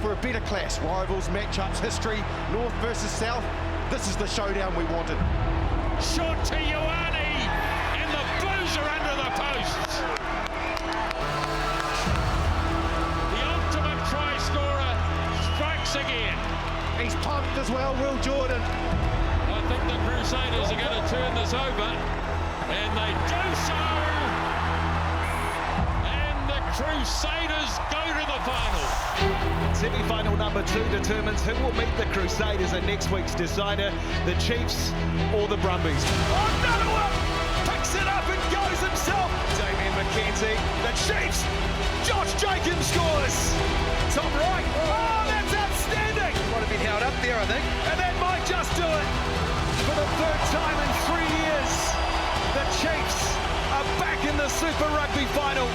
for a better clash. Rivals, matchups, history, North versus South. This is the showdown we wanted. Shot to Ioane, and the Blues are under the posts. The ultimate try scorer strikes again. He's pumped as well, Will Jordan. I think the Crusaders are going to turn this over, and they do so. And the Crusaders go to the final. Semi-final number 2 determines who will meet the Crusaders in next week's decider, the Chiefs or the Brumbies. Oh, another one! Picks it up and goes himself. Damian McKenzie, the Chiefs. Josh Jacobs scores. Top right. Oh, that's outstanding. Might have been held up there, I think. And that might just do it. For the third time in 3 years, the Chiefs are back in the Super Rugby final.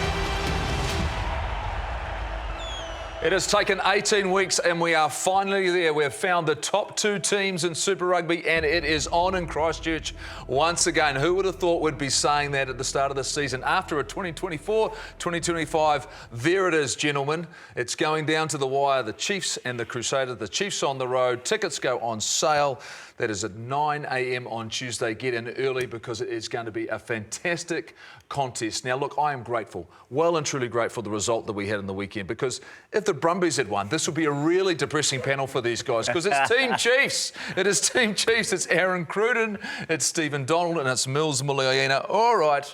It has taken 18 weeks and we are finally there. We have found the top 2 teams in Super Rugby and it is on in Christchurch once again. Who would have thought we'd be saying that at the start of the season? After a 2024-2025, there it is, gentlemen. It's going down to the wire. The Chiefs and the Crusaders. The Chiefs on the road. Tickets go on sale. That is at 9 a.m. on Tuesday. Get in early because it is going to be a fantastic contest. Now, look, I am grateful, well and truly grateful for the result that we had in the weekend, because if the Brumbies had won, this would be a really depressing panel for these guys, because it's Team Chiefs. It is Team Chiefs. It's Aaron Cruden, it's Stephen Donald, and it's Mils Muliaina. All right.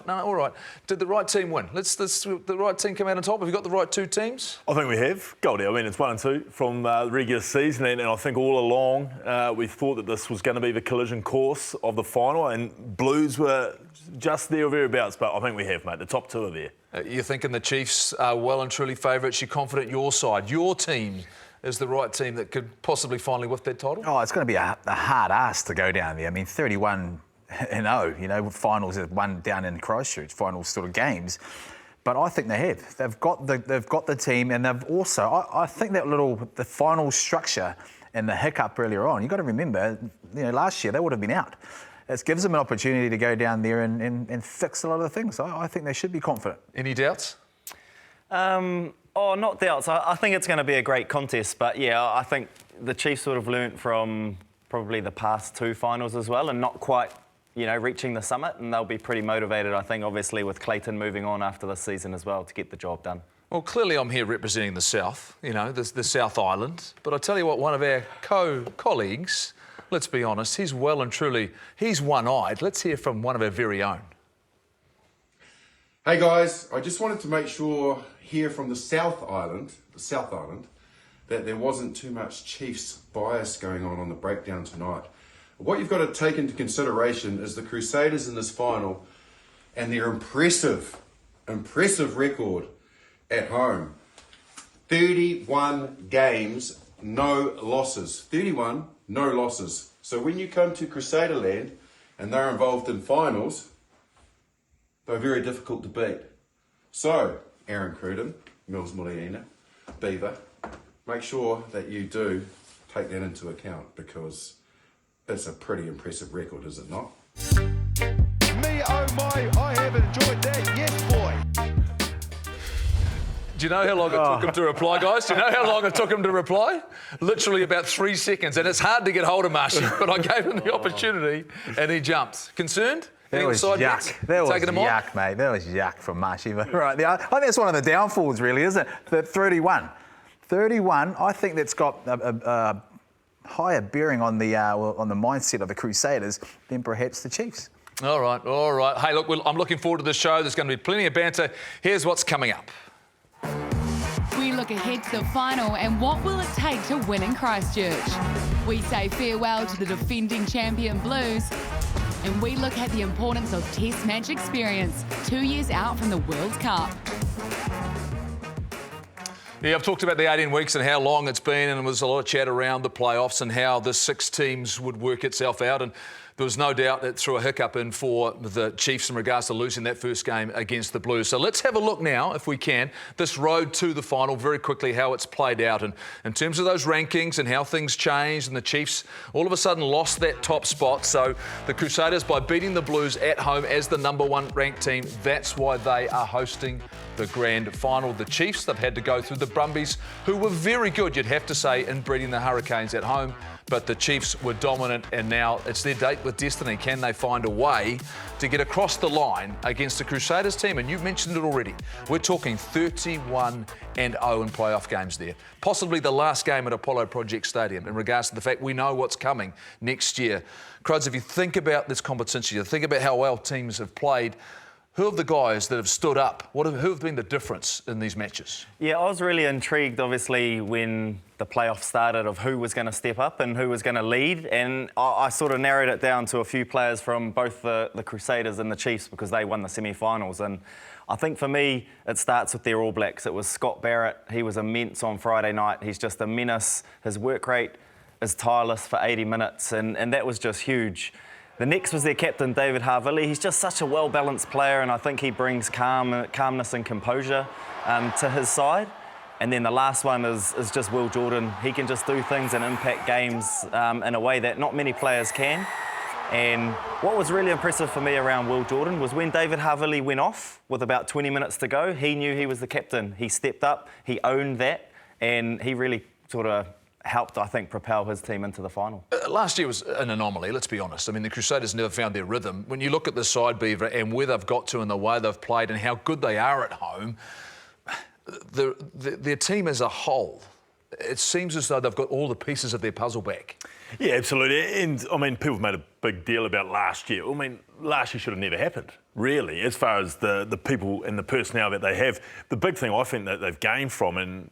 Did the right team win? Let's the right team come out on top. Have you got the right 2 teams? I think we have. Goldie, I mean, it's 1 and 2 from the regular season, and I think all along we thought that this was going to be the collision course of the final, and Blues were just there or thereabouts, but I think we have, mate. The top 2 are there. You're thinking the Chiefs are well and truly favourites. You're confident your side, your team, is the right team that could possibly finally lift that title? Oh, it's going to be a hard ask to go down there. I mean, 31-0, you know, finals is one down in Christchurch, final sort of games. But I think they have. They've got the team, and they've also, I think the final structure and the hiccup earlier on, you've got to remember, you know, last year they would have been out. It gives them an opportunity to go down there and fix a lot of the things. I think they should be confident. Any doubts? Not doubts. I think it's going to be a great contest. But, yeah, I think the Chiefs sort of learnt from probably the past 2 finals as well, and not quite, you know, reaching the summit. And they'll be pretty motivated, I think, obviously, with Clayton moving on after this season as well to get the job done. Well, clearly I'm here representing the South, you know, the South Island. But I tell you what, one of our colleagues, let's be honest, he's well and truly, he's one-eyed. Let's hear from one of our very own. Hey guys, I just wanted to make sure here from the South Island, that there wasn't too much Chiefs bias going on the breakdown tonight. What you've got to take into consideration is the Crusaders in this final and their impressive record at home. 31 games, no losses. 31, no losses. So when you come to Crusader land and they're involved in finals, they're very difficult to beat. So, Aaron Cruden, Mils Muliaina, Beaver, make sure that you do take that into account, because it's a pretty impressive record, is it not? Me, oh my, I have enjoyed that, yes boy. Do you know how long it took him to reply, guys? Do you know how long it took him to reply? Literally about 3 seconds, and it's hard to get hold of Marshy, but I gave him the opportunity and he jumped. Concerned? That was yuck. That was yuck, mate. That was yuck from Marshy. Right, I think that's one of the downfalls, really, isn't it? The 31. 31, I think that's got a higher bearing on the mindset of the Crusaders than perhaps the Chiefs. All right. Hey, look, I'm looking forward to the show. There's going to be plenty of banter. Here's what's coming up. We look ahead to the final and what will it take to win in Christchurch. We say farewell to the defending champion Blues, and we look at the importance of Test match experience 2 years out from the World Cup. Yeah, I've talked about the 18 weeks and how long it's been, and there was a lot of chat around the playoffs and how the 6 teams would work itself out. And there was no doubt that threw a hiccup in for the Chiefs in regards to losing that first game against the Blues. So let's have a look now, if we can, this road to the final, very quickly, how it's played out. And in terms of those rankings and how things changed, and the Chiefs all of a sudden lost that top spot. So the Crusaders, by beating the Blues at home as the #1 ranked team, that's why they are hosting the grand final. The Chiefs, they've had to go through the Brumbies, who were very good, you'd have to say, in beating the Hurricanes at home. But the Chiefs were dominant, and now it's their date with destiny. Can they find a way to get across the line against the Crusaders team? And you've mentioned it already. We're talking 31-0 in playoff games there. Possibly the last game at Apollo Project Stadium in regards to the fact we know what's coming next year. Cruds, if you think about this competition, you think about how well teams have played, who are the guys that have stood up? Who have been the difference in these matches? Yeah, I was really intrigued, obviously, when the playoff started, of who was going to step up and who was going to lead. And I sort of narrowed it down to a few players from both the Crusaders and the Chiefs, because they won the semi-finals. And I think for me, it starts with their All Blacks. It was Scott Barrett. He was immense on Friday night. He's just a menace. His work rate is tireless for 80 minutes, and that was just huge. The next was their captain, David Havili. He's just such a well-balanced player, and I think he brings calmness and composure to his side. And then the last one is just Will Jordan. He can just do things and impact games in a way that not many players can. And what was really impressive for me around Will Jordan was when David Havili went off with about 20 minutes to go, he knew he was the captain. He stepped up, he owned that, and he really sort of helped, I think, propel his team into the final. Last year was an anomaly, let's be honest. I mean, the Crusaders never found their rhythm. When you look at the side, Beaver, and where they've got to and the way they've played and how good they are at home, their team as a whole, it seems as though they've got all the pieces of their puzzle back. Yeah, absolutely. And, I mean, people made a big deal about last year. I mean, last year should have never happened, really, as far as the people and the personnel that they have. The big thing I think that they've gained from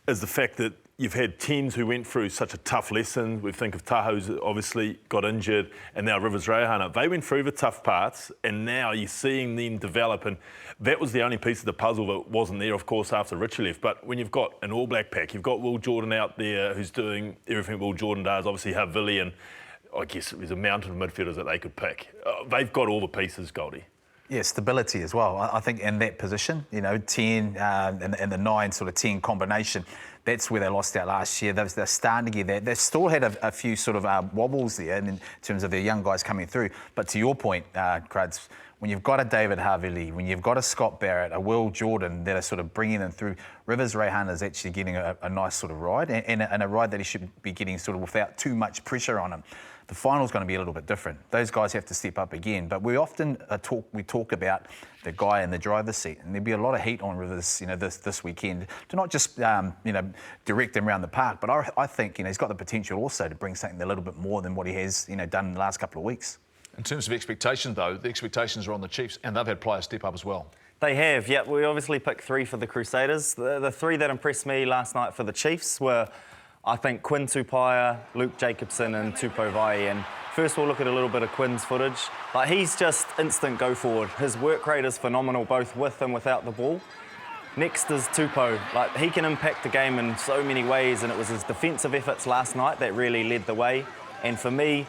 is the fact that you've had teams who went through such a tough lesson. We think of Tahoe's obviously got injured, and now Rivers Reihana. They went through the tough parts, and now you're seeing them develop. And that was the only piece of the puzzle that wasn't there, of course, after Richie left. But when you've got an All Black pack, you've got Will Jordan out there who's doing everything Will Jordan does. Obviously, Havili, and I guess there's a mountain of midfielders that they could pick. They've got all the pieces, Goldie. Yeah, stability as well. I think in that position, 10 and the 9 sort of 10 combination, that's where they lost out last year. They're starting to get that. They still had a few sort of wobbles there in terms of their young guys coming through. But to your point, Cruds, when you've got a David Havili, when you've got a Scott Barrett, a Will Jordan that are sort of bringing them through, Rivers Reihana is actually getting a nice sort of ride, and a ride that he should be getting sort of without too much pressure on him. The final's going to be a little bit different. Those guys have to step up again. But we often talk about the guy in the driver's seat, and there'll be a lot of heat on Rivers, this weekend to not just direct him around the park, but I think he's got the potential also to bring something a little bit more than what he has done in the last couple of weeks. In terms of expectations, though, the expectations are on the Chiefs, and they've had players step up as well. They have, yeah. We obviously picked 3 for the Crusaders. The 3 that impressed me last night for the Chiefs were, I think, Quinn Tupaia, Luke Jacobson and Tupou Vai. And first we'll look at a little bit of Quinn's footage. He's just instant go forward. His work rate is phenomenal, both with and without the ball. Next is Tupou. He can impact the game in so many ways, and it was his defensive efforts last night that really led the way. And for me,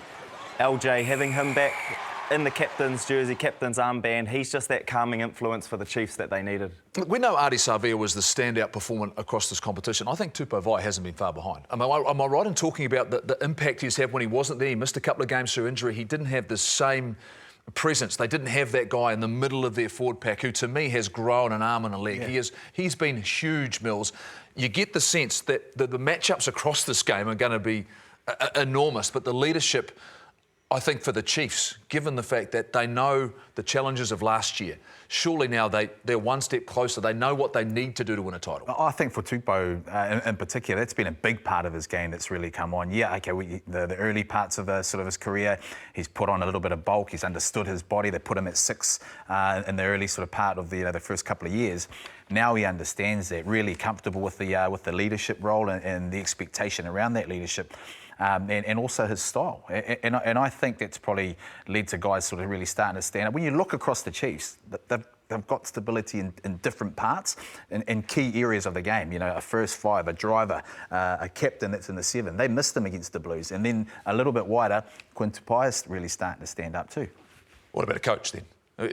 LJ, having him back in the captain's jersey, captain's armband, he's just that calming influence for the Chiefs that they needed. We know Ardie Savea was the standout performer across this competition. I think Tupou Vai hasn't been far behind. Am I right in talking about the impact he's had when he wasn't there? He missed a couple of games through injury. He didn't have the same presence. They didn't have that guy in the middle of their forward pack who, to me, has grown an arm and a leg. Yeah. He's been huge, Mills. You get the sense that the matchups across this game are going to be enormous, but the leadership, I think, for the Chiefs, given the fact that they know the challenges of last year, surely now they're one step closer. They know what they need to do to win a title. I think for Tupou in particular, that's been a big part of his game that's really come on. Yeah, okay, the early parts of his career, he's put on a little bit of bulk. He's understood his body. They put him at 6 in the early sort of part of the first couple of years. Now he understands that, really comfortable with the leadership role and the expectation around that leadership. And also his style. And I think that's probably led to guys sort of really starting to stand up. When you look across the Chiefs, they've they've got stability in different parts, in key areas of the game. You know, a first five, a driver, a captain that's in the 7. They missed them against the Blues. And then a little bit wider, Quinn Tupae's really starting to stand up too. What about a coach then?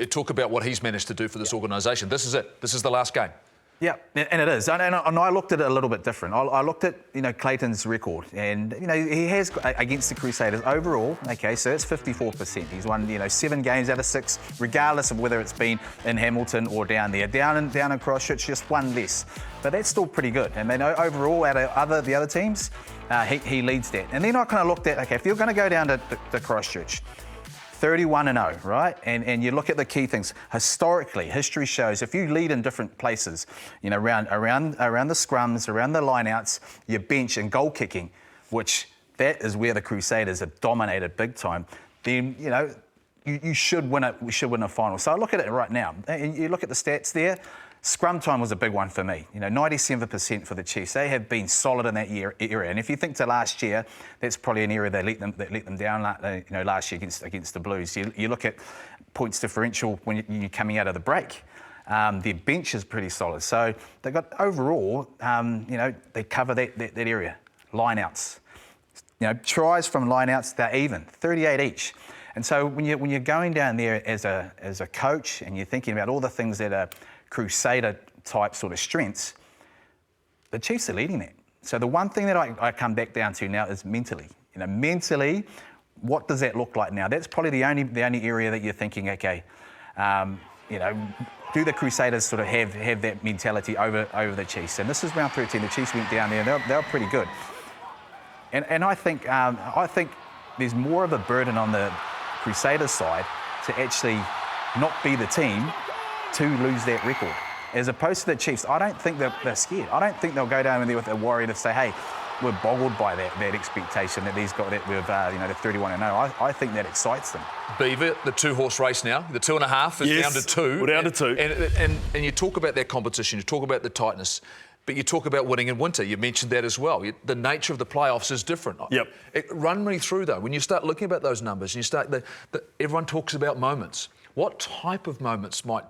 Talk about what he's managed to do for this organisation. This is it. This is the last game. Yeah, and it is. And I looked at it a little bit different. I looked at, you know, Clayton's record. And, you know, he has, against the Crusaders, overall, OK, so it's 54%. He's won, you know, 7 games out of 6, regardless of whether it's been in Hamilton or down there. Down in Christchurch, just 1 less. But that's still pretty good. And then overall, out of the other teams, he leads that. And then I kind of looked at, OK, if you're going to go down to Christchurch, 31-0, right? And you look at the key things. Historically, history shows if you lead in different places, you know, around the scrums, around the lineouts, your bench and goal kicking, which that is where the Crusaders have dominated big time. Then, you know, you should win it. We should win a final. So I look at it right now. And you look at the stats there. Scrum time was a big one for me. You know, 97% for the Chiefs. They have been solid in that area. And if you think to last year, that's probably an area that let them down. You know, last year against the Blues. You look at points differential when you're coming out of the break. Their bench is pretty solid. So they've got overall, you know, they cover that area. Lineouts, you know, tries from lineouts, they're even, 38 each. And so when you're going down there as a coach and you're thinking about all the things that are Crusader-type sort of strengths, the Chiefs are leading that. So the one thing that I come back down to now is mentally. You know, mentally, what does that look like now? That's probably the only area that you're thinking, okay, you know, do the Crusaders sort of have that mentality over the Chiefs? And this is round 13. The Chiefs went down there, and they're pretty good. And I think there's more of a burden on the Crusaders side to actually not be the team to lose that record. As opposed to the Chiefs, I don't think they're scared. I don't think they'll go down there with a worry to say, hey, we're boggled by that expectation that these got that with you know, the 31-0. I think that excites them. Beaver, the 2-horse race now, the 2.5 is down to 2. We're down to 2. And you talk about that competition, you talk about the tightness, but you talk about winning in winter. You mentioned that as well. The nature of the playoffs is different. Yep. Run me through though. When you start looking about those numbers, and you start everyone talks about moments. What type of moments might,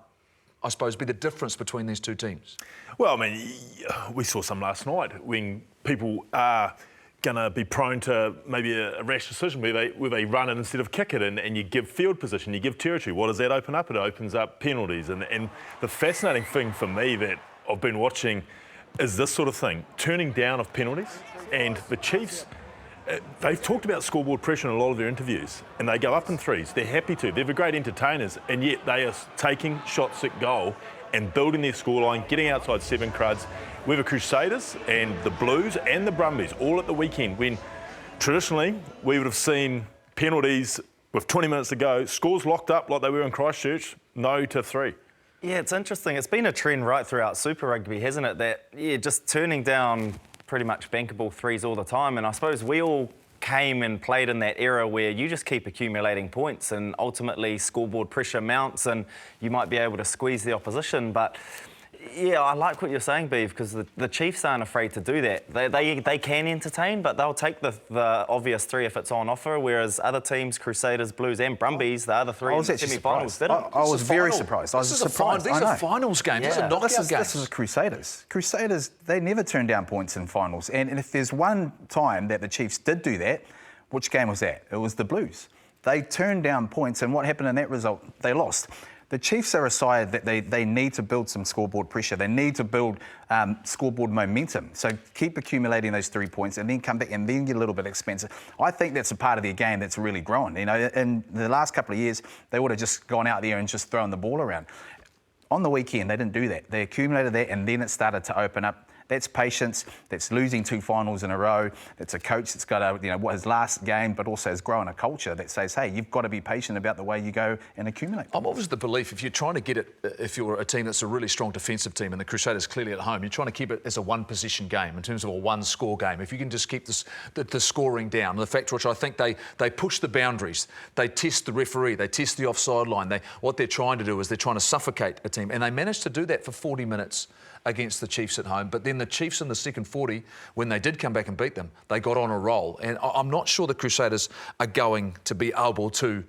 I suppose, be the difference between these two teams? Well, I mean, we saw some last night when people are going to be prone to maybe a rash decision where they run it instead of kick it, and you give field position, you give territory. What does that open up? It opens up penalties. And the fascinating thing for me that I've been watching is this sort of thing, turning down of penalties. And the Chiefs, they've talked about scoreboard pressure in a lot of their interviews, and they go up in threes. They're happy to. They're great entertainers, and yet they are taking shots at goal and building their scoreline, getting outside 7 cruds. We have the Crusaders and the Blues and the Brumbies all at the weekend, when traditionally we would have seen penalties with 20 minutes to go, scores locked up like they were in Christchurch, 0-3. Yeah, it's interesting. It's been a trend right throughout Super Rugby, hasn't it? That, yeah, just turning down pretty much bankable threes all the time. And I suppose we all came and played in that era where you just keep accumulating points and ultimately scoreboard pressure mounts and you might be able to squeeze the opposition. But yeah, I like what you're saying, Beav, because the Chiefs aren't afraid to do that. They can entertain, but they'll take the obvious 3 if it's on offer, whereas other teams, Crusaders, Blues and Brumbies, the other 3 in the semi-finals didn't. I was very surprised. I was surprised. These are finals games. These are knockout games. This is Crusaders. Crusaders, they never turn down points in finals. And if there's one time that the Chiefs did do that, which game was that? It was the Blues. They turned down points, and what happened in that result? They lost. The Chiefs are a side that they need to build some scoreboard pressure. They need to build scoreboard momentum. So keep accumulating those 3 points and then come back and then get a little bit expensive. I think that's a part of their game that's really grown. You know, in the last couple of years, they would have just gone out there and just thrown the ball around. On the weekend, they didn't do that. They accumulated that, and then it started to open up. That's patience. That's losing 2 finals in a row. That's a coach that's got his last game, but also has grown a culture that says, hey, you've got to be patient about the way you go and accumulate. What was the belief, if you're trying to get it, if you're a team that's a really strong defensive team, and the Crusaders clearly at home, you're trying to keep it as a 1-possession game in terms of a 1-score game. If you can just keep the scoring down, the fact which I think they push the boundaries, they test the referee, they test the offside line. What they're trying to do is they're trying to suffocate a team, and they managed to do that for 40 minutes against the Chiefs at home. But then the Chiefs in the second 40, when they did come back and beat them, they got on a roll. And I'm not sure the Crusaders are going to be able to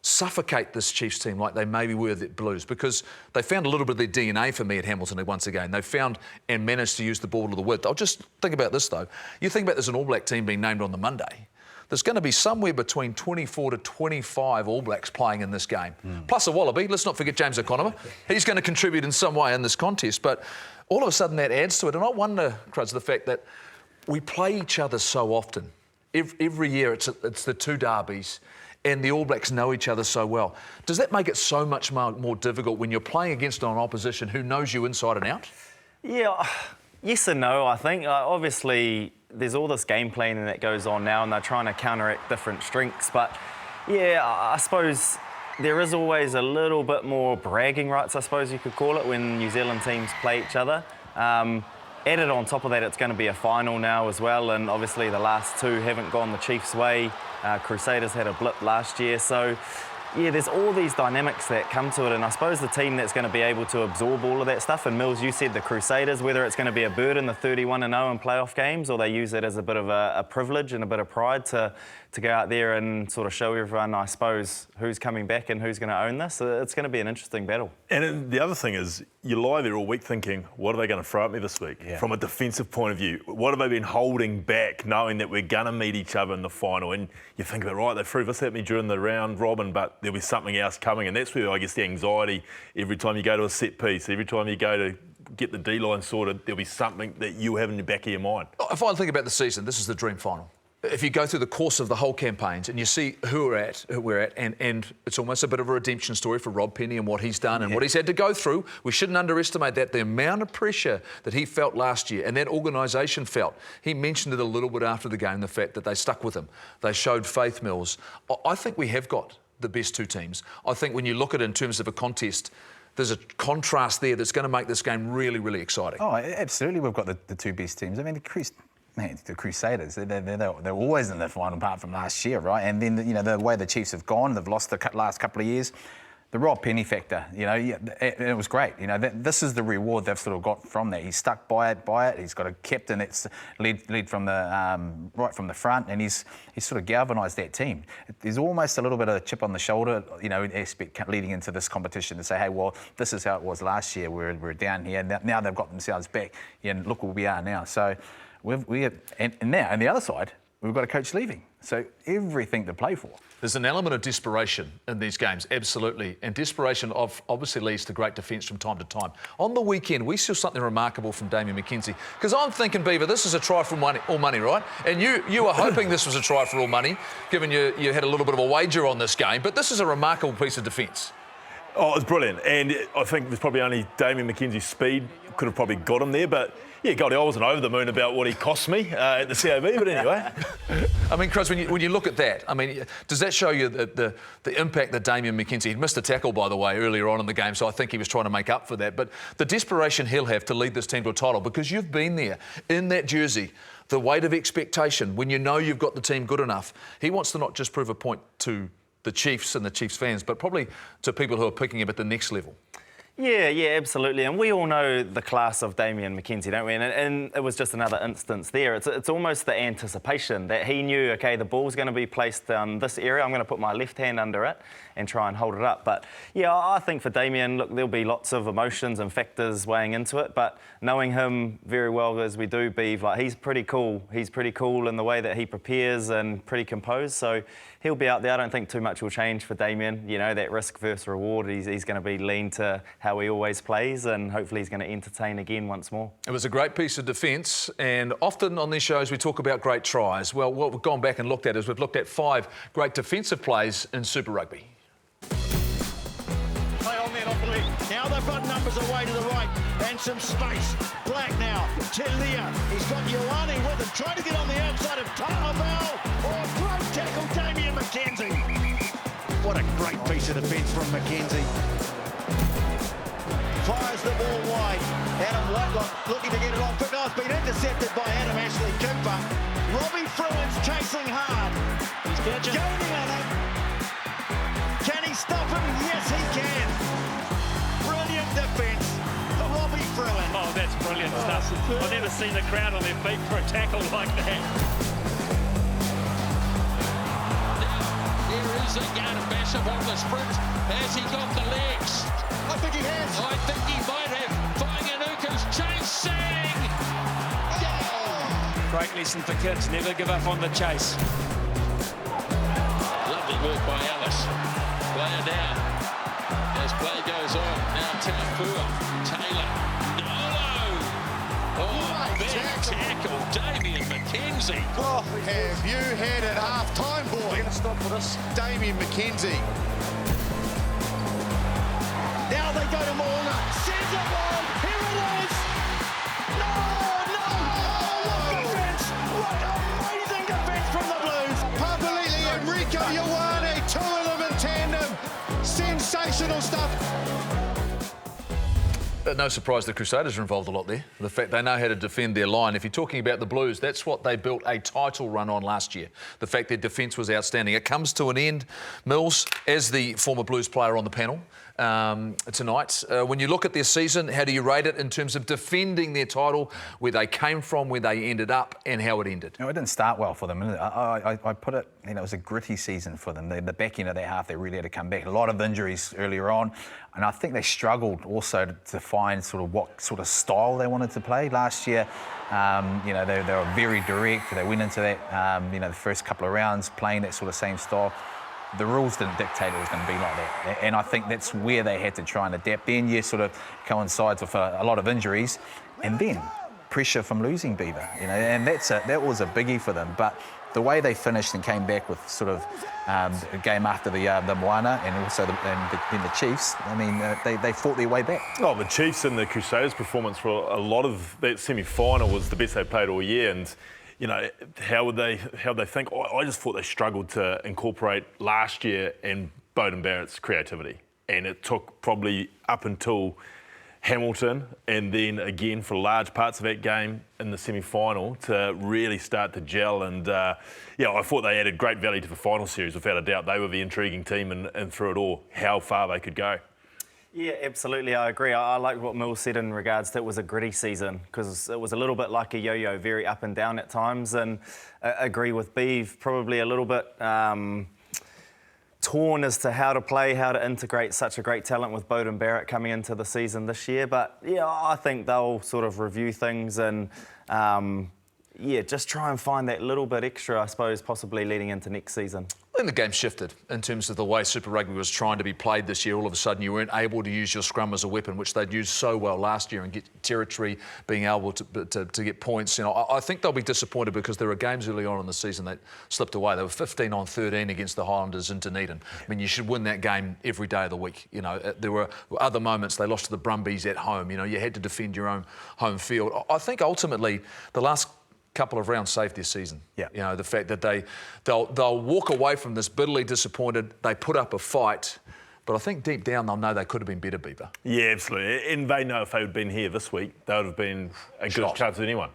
suffocate this Chiefs team like they maybe were the Blues, because they found a little bit of their DNA for me at Hamilton once again. They found and managed to use the ball to the width. I'll just think about this, though. You think about there's an All Black team being named on the Monday. There's going to be somewhere between 24 to 25 All Blacks playing in this game. Plus a Wallaby. Let's not forget James O'Connor. He's going to contribute in some way in this contest. But all of a sudden that adds to it. And I wonder, Cruds, the fact that we play each other so often. Every year it's the two derbies, and the All Blacks know each other so well. Does that make it so much more difficult when you're playing against an opposition who knows you inside and out? Yeah, yes and no, I think. Obviously, there's all this game planning that goes on now, and they're trying to counteract different strengths. But, yeah, I suppose there is always a little bit more bragging rights, I suppose you could call it, when New Zealand teams play each other. Added on top of that, it's going to be a final now as well, and obviously the last two haven't gone the Chiefs' way. Crusaders had a blip last year, so yeah, there's all these dynamics that come to it, and I suppose the team that's going to be able to absorb all of that stuff, and Mills, you said the Crusaders, whether it's going to be a burden, the 31-0 in playoff games, or they use it as a bit of a privilege and a bit of pride to go out there and sort of show everyone, I suppose, who's coming back and who's going to own this. It's going to be an interesting battle. And the other thing is, you lie there all week thinking, what are they going to throw at me this week? Yeah. From a defensive point of view, what have they been holding back, knowing that we're going to meet each other in the final? And you think about, right, they threw this at me during the round robin, but there'll be something else coming. And that's where I guess the anxiety, every time you go to a set piece, every time you go to get the D-line sorted, there'll be something that you have in the back of your mind. If I think about the season, this is the dream final. If you go through the course of the whole campaigns and you see who we're at, and it's almost a bit of a redemption story for Rob Penny and what he's done and what he's had to go through. We shouldn't underestimate that, the amount of pressure that he felt last year and that organisation felt. He mentioned it a little bit after the game, the fact that they stuck with him. They showed faith, Mills. I think we have got the best two teams. I think when you look at it in terms of a contest, there's a contrast there that's going to make this game really, really exciting. Oh, absolutely, we've got the two best teams. I mean, the Crusaders, they're always in the final, apart from last year, right? And then, the way the Chiefs have gone, they've lost the last couple of years. The Rob Penny factor, it was great. This is the reward they've sort of got from that. He's stuck by it. He's got a captain that's lead from the right from the front, and he's sort of galvanised that team. There's almost a little bit of a chip on the shoulder, aspect leading into this competition to say, hey, well, this is how it was last year. We're down here. Now they've got themselves back, and look where we are now. So and now on the other side, we've got a coach leaving. So everything to play for. There's an element of desperation in these games, absolutely. And desperation obviously leads to great defence from time to time. On the weekend, we saw something remarkable from Damian McKenzie. Because I'm thinking, Beaver, this is a try for all money, right? And you were hoping this was a try for all money, given you had a little bit of a wager on this game. But this is a remarkable piece of defence. Oh, it's brilliant. And I think there's probably only Damian McKenzie's speed could have probably got him there. But, yeah, Goldie, I wasn't over the moon about what he cost me at the COB. But anyway. I mean, Chris, when you look at that, I mean, does that show you the impact that Damian McKenzie, he'd missed a tackle, by the way, earlier on in the game, so I think he was trying to make up for that. But the desperation he'll have to lead this team to a title, because you've been there in that jersey, the weight of expectation, when you know you've got the team good enough. He wants to not just prove a point to the Chiefs and the Chiefs fans, but probably to people who are picking him at the next level. Yeah, absolutely. And we all know the class of Damian McKenzie, don't we? And it was just another instance there. It's almost the anticipation that he knew, OK, the ball's going to be placed down this area. I'm going to put my left hand under it and try and hold it up. But, yeah, I think for Damian, look, there'll be lots of emotions and factors weighing into it. But knowing him very well as we do, Beav, like, he's pretty cool. He's pretty cool in the way that he prepares and pretty composed. So he'll be out there. I don't think too much will change for Damian. That risk versus reward, he's going to be lean to how he always plays, and hopefully he's going to entertain again once more. It was a great piece of defence, and often on these shows we talk about great tries. Well, what we've gone back and looked at is we've looked at 5 great defensive plays in Super Rugby. Play on there, off the left. Now they've got numbers away to the right, and some space. Black now, Telia. He's got Ioane with him, trying to get on the outside of Talavau. Great tackle, Damian McKenzie. What a great piece of defence from McKenzie. Fires the ball wide. Adam Whitelock looking to get it on. But it's been intercepted by Adam Ashley Cooper. Robbie Fruin's chasing hard. He's going on it. Can he stop him? Yes, he can. Brilliant defence for Robbie Fruin. Oh, that's brilliant stuff. I've never seen the crowd on their feet for a tackle like that. There is a guard of bash aggressive on the sprint. Has he got the legs? I think he has. I think he might have. Whanganuku's chasing. Great lesson for kids, never give up on the chase. Lovely work by Ellis. Player down. As play goes on, now Taufua, Taylor, Nolo. Oh, big tackle, Damian McKenzie. Oh, have you had it half-time, boy? We're going to stop for this. Damian McKenzie. Now they go to Moana. Sends it wide. Here it is. No! What defence! What amazing defence from the Blues. Papali'i and Rico Ioane, two of them in tandem. Sensational stuff. No surprise the Crusaders are involved a lot there. The fact they know how to defend their line. If you're talking about the Blues, that's what they built a title run on last year. The fact their defence was outstanding. It comes to an end, Mills, as the former Blues player on the panel tonight. When you look at their season, how do you rate it in terms of defending their title, where they came from, where they ended up, and how it ended? No, it didn't start well for them. I put it, it was a gritty season for them. The back end of their half, they really had to come back. A lot of injuries earlier on. And I think they struggled also to find sort of what sort of style they wanted to play. Last year, they were very direct. They went into that, the first couple of rounds playing that sort of same style. The rules didn't dictate it was going to be like that. And I think that's where they had to try and adapt. Then, yeah, sort of coincides with a lot of injuries. And then pressure from losing Beaver, and that was a biggie for them. But the way they finished and came back with sort of a game after the Moana and also the Chiefs, they fought their way back. Oh, the Chiefs and the Crusaders' performance for a lot of that semi-final was the best they played all year. And how would they think? I just thought they struggled to incorporate last year and Beauden Barrett's creativity, and it took probably up until Hamilton and then again for large parts of that game in the semi-final to really start to gel. And I thought they added great value to the final series. Without a doubt, they were the intriguing team, and through it all, how far they could go. Yeah, absolutely, I agree. I like what Mills said in regards to it was a gritty season, because it was a little bit like a yo-yo, very up and down at times, and agree with Beav, probably a little bit torn as to how to play, how to integrate such a great talent with Beauden Barrett coming into the season this year. But yeah, I think they'll sort of review things and just try and find that little bit extra, I suppose, possibly leading into next season. I think the game shifted in terms of the way Super Rugby was trying to be played this year. All of a sudden, you weren't able to use your scrum as a weapon, which they'd used so well last year, and get territory, being able to get points. I think they'll be disappointed because there were games early on in the season that slipped away. They were 15-13 against the Highlanders in Dunedin. You should win that game every day of the week. There were other moments they lost to the Brumbies at home. You had to defend your own home field. I think ultimately the last couple of rounds saved their season. Yeah. The fact that they'll walk away from this bitterly disappointed. They put up a fight, but I think deep down they'll know they could have been better, Beaver. Yeah, absolutely. And they know if they had been here this week, they would have been a good chance of anyone.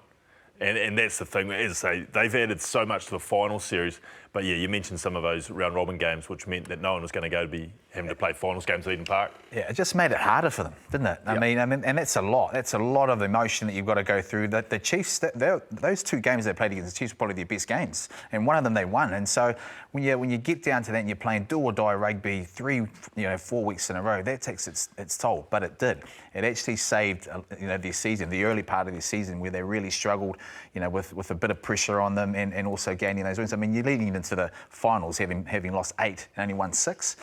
And that's the thing. As I say, they've added so much to the final series. But yeah, you mentioned some of those round-robin games, which meant that no one was going to be having to play finals games at Eden Park. Yeah, it just made it harder for them, didn't it? Yep. I mean, and that's a lot. That's a lot of emotion that you've got to go through. The Chiefs, those two games they played against the Chiefs were probably their best games, and one of them they won. And so when you get down to that and you're playing do or die rugby 4 weeks in a row, that takes its toll. But it did. It actually saved their season, the early part of their season, where they really struggled, with a bit of pressure on them and also gaining those wins. I mean, you're leading into the finals having lost 8 and only won 6.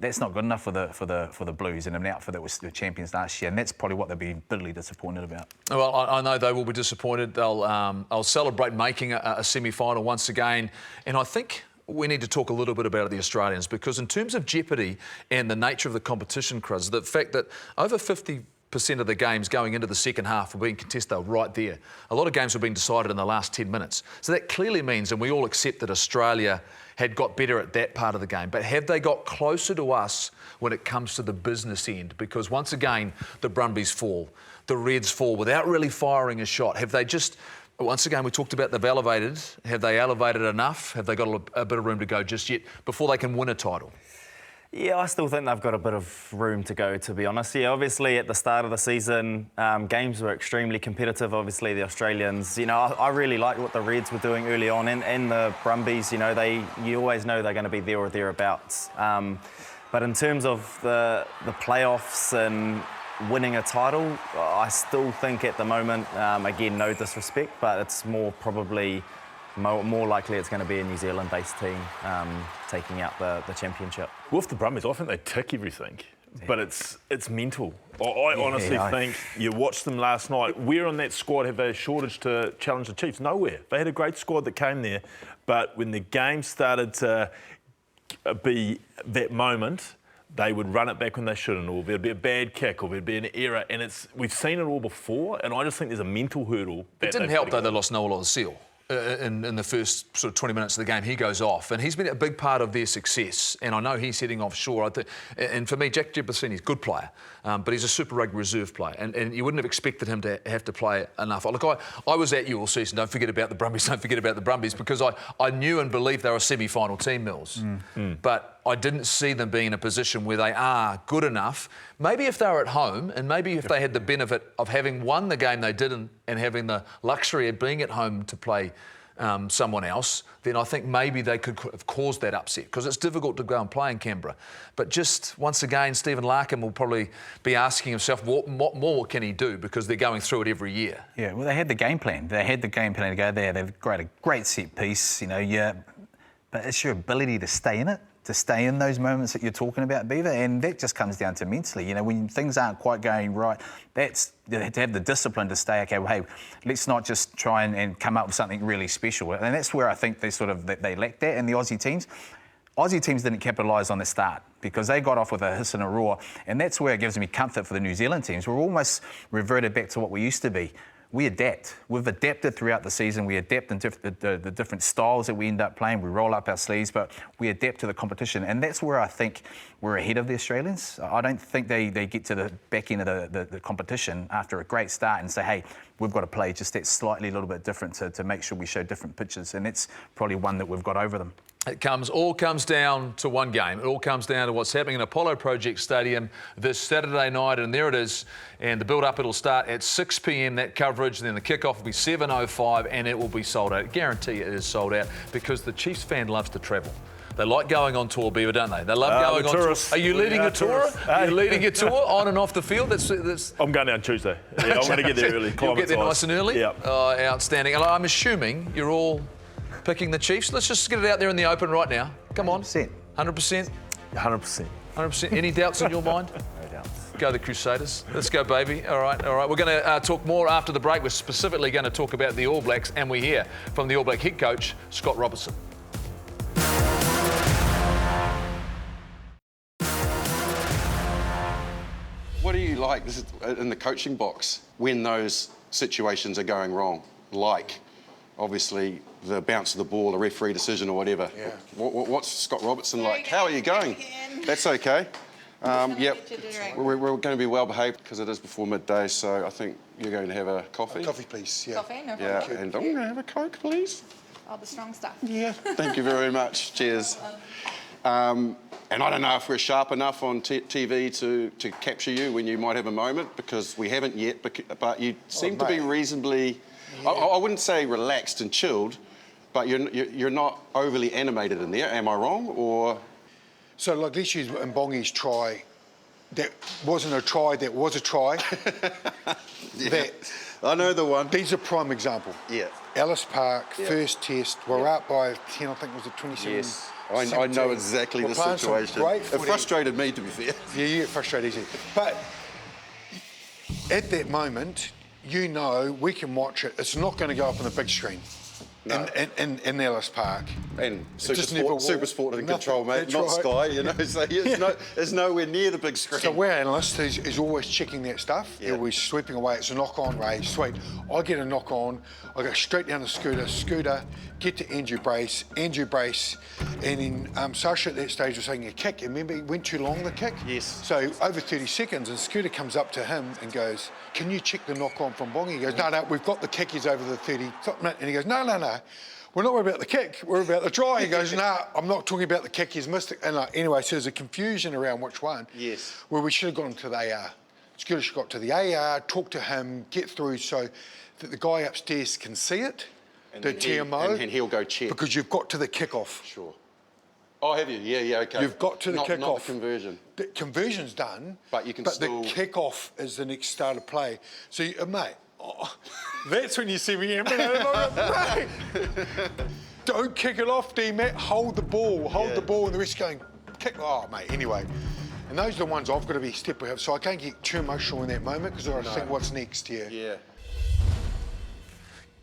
That's not good enough for the Blues and an outfit that was the champions last year, and that's probably what they'll be bitterly disappointed about. Well, I know they will be disappointed. They'll celebrate making a semi-final once again, and I think we need to talk a little bit about the Australians, because in terms of jeopardy and the nature of the competition, Cruz, the fact that over 50% of the games going into the second half were being contested, they were right there. A lot of games were being decided in the last 10 minutes. So that clearly means, and we all accept that Australia had got better at that part of the game, but have they got closer to us when it comes to the business end? Because once again, the Brumbies fall, the Reds fall without really firing a shot. Have they just, once again, we talked about they've elevated. Have they elevated enough? Have they got a bit of room to go just yet before they can win a title? Yeah, I still think they've got a bit of room to go, to be honest. Yeah, obviously at the start of the season, games were extremely competitive. Obviously the Australians, I really liked what the Reds were doing early on, and the Brumbies, you always know they're going to be there or thereabouts. But in terms of the playoffs and winning a title, I still think at the moment, again, no disrespect, but it's probably more likely it's going to be a New Zealand-based team taking out the championship. With the Brumbies, I think they tick everything, but it's mental. I honestly think you watched them last night. Where on that squad have they a shortage to challenge the Chiefs? Nowhere. They had a great squad that came there, but when the game started to be that moment, they would run it back when they shouldn't, or there'd be a bad kick, or there'd be an error, and we've seen it all before, and I just think there's a mental hurdle. It didn't help though they lost Noel Seal. In the first sort of 20 minutes of the game, he goes off, and he's been a big part of their success. And I know he's heading offshore. And for me, Jack Jeppesini's a good player, but he's a Super Rugby reserve player, and you wouldn't have expected him to have to play enough. Look, I was at you all season. Don't forget about the Brumbies, because I knew and believed they were a semi-final team, Mills. But I didn't see them being in a position where they are good enough. Maybe if they were at home, and maybe if they had the benefit of having won the game they didn't, and having the luxury of being at home to play someone else, then I think maybe they could have caused that upset, because it's difficult to go and play in Canberra. But just once again, Stephen Larkham will probably be asking himself, what more can he do, because they're going through it every year. Yeah, well, they had the game plan. They had the game plan to go there. They've got a great set piece, but it's your ability to stay in it, to stay in those moments that you're talking about, Beaver, and that just comes down to mentally. When things aren't quite going right, to have the discipline to stay, okay, well, hey, let's not just try and come up with something really special. And that's where I think they lacked that. And the Aussie teams didn't capitalise on the start, because they got off with a hiss and a roar, and that's where it gives me comfort for the New Zealand teams. We're almost reverted back to what we used to be. We adapt. We've adapted throughout the season. We adapt in the different styles that we end up playing. We roll up our sleeves, but we adapt to the competition. And that's where I think we're ahead of the Australians. I don't think they get to the back end of the competition after a great start and say, hey, we've got to play just that slightly a little bit different to make sure we show different pitches. And that's probably one that we've got over them. It all comes down to one game. It all comes down to what's happening in Apollo Project Stadium this Saturday night, and there it is. And the build-up, it'll start at 6 p.m, that coverage, and then the kick-off will be 7:05, and it will be sold out. I guarantee it is sold out, because the Chiefs fan loves to travel. They like going on tour, Beaver, don't they? They love going on tour. Are you leading a tour? Are you leading a tour on and off the field? I'm going down Tuesday. Yeah, I'm going to get there early. You'll get there nice and early? Yeah. Outstanding. And I'm assuming you're all picking the Chiefs. Let's just get it out there in the open right now. Come on. 100%? 100%. 100%. Any doubts in your mind? No doubts. Go the Crusaders. Let's go, baby. All right. We're going to talk more after the break. We're specifically going to talk about the All Blacks, and we hear from the All Black head coach, Scott Robertson. What do you like in the coaching box when those situations are going wrong? Like, obviously, the bounce of the ball, the referee decision or whatever. Yeah. What's Scott Robertson like? How are you going? That's okay. Yep. We're going to be well behaved, because it is before midday, so I think you're going to have a coffee. Coffee, please. Yeah. Coffee, no problem. Yeah, and I'm going to have a Coke, please. All the strong stuff. Yeah. Thank you very much. Cheers. And I don't know if we're sharp enough on TV to capture you when you might have a moment, because we haven't yet, but you seem to be reasonably, I wouldn't say relaxed and chilled, but you're not overly animated in there. Am I wrong? Or so, like, let's use Mbongi's try. That wasn't a try, that was a try. I know the one. He's a prime example. Yeah. Ellis Park, first test, we're up by 10, I think it was a 27. Yes. I know exactly the situation. It frustrated me, to be fair. Yeah, you get frustrated easy. But at that moment, we can watch it. It's not going to go up on the big screen. No. In Ellis Park. And Super Sport and Control, mate, not Sky, so it's nowhere near the big screen. So our analyst is always checking that stuff. Yeah. They're always sweeping away. It's a knock-on, Ray, sweet. I get a knock-on, I go straight down to Scooter, get to Andrew Brace, and then Sasha at that stage was saying a kick. Remember, he went too long, the kick? Yes. So over 30 seconds, and Scooter comes up to him and goes, can you check the knock-on from Bongi? He goes, no, we've got the kick, he's over the 30. And he goes, no. we're not worried about the kick, we're about the try. He goes, nah, I'm not talking about the kick, he's missed it. And anyway, so there's a confusion around which one. Yes. Where we should have gone to the AR. Scooter should have got to the AR, talk to him, get through so that the guy upstairs can see it, the TMO. And he'll go check. Because you've got to the kick-off. Sure. Oh, have you? Yeah, okay. You've got to the kick-off. Not the conversion. The conversion's done, but you can still... the kick-off is the next start of play. So, mate, that's when you see me, mate, don't kick it off, D-Matt. Hold the ball, the ball, and the rest going, kick. Oh, mate, anyway. And those are the ones I've got to be step ahead of. So I can't get too emotional in that moment because I think what's next here. Yeah.